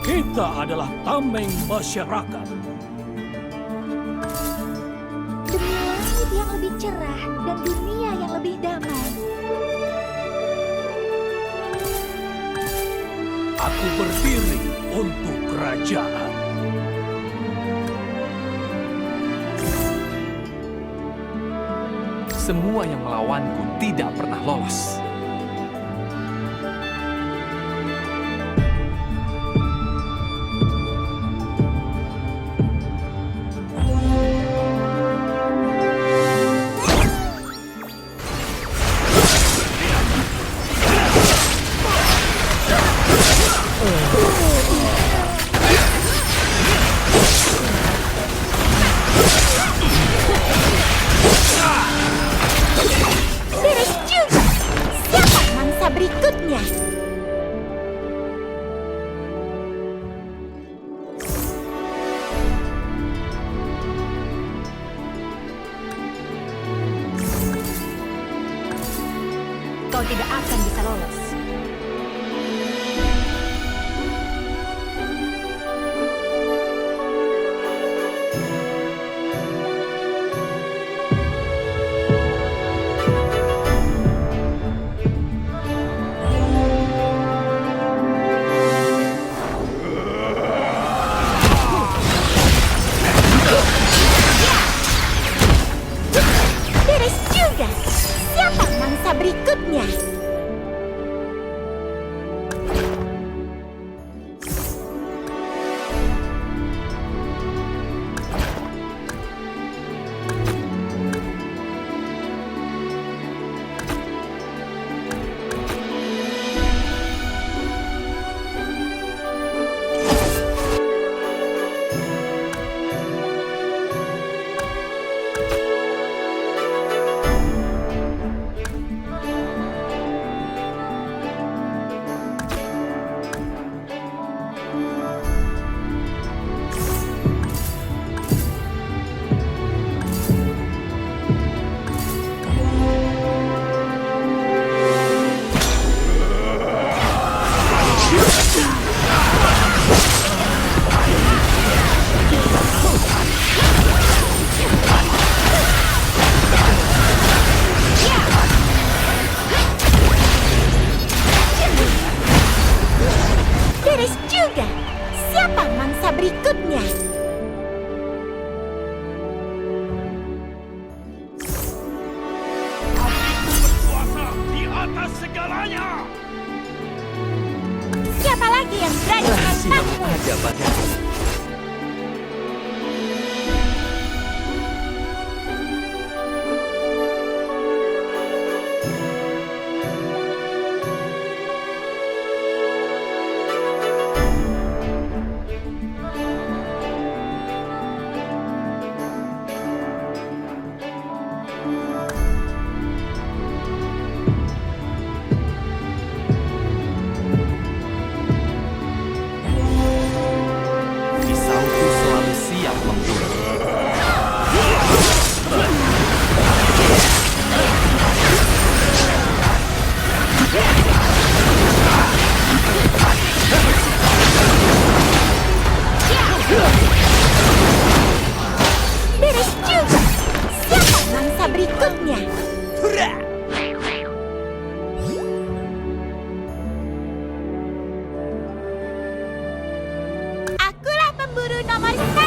Kita adalah tameng masyarakat. Demi langit yang lebih cerah dan dunia yang lebih damai. Aku berdiri untuk kerajaan. Semua yang melawanku tidak pernah lolos. Beres juga. Siapa mangsa berikutnya? Kau tidak akan bisa lolos. Beres juga. Siapa mangsa berikutnya? Beres juga. Siapa mangsa berikutnya? Berkuasa di atas segalanya. Siapa lagi yang berani menentangmu? Ada padaku. Pisauku selalu siap membunuh. Beres juga. Siapa mangsa berikutnya? Akulah pemburu nomor 1.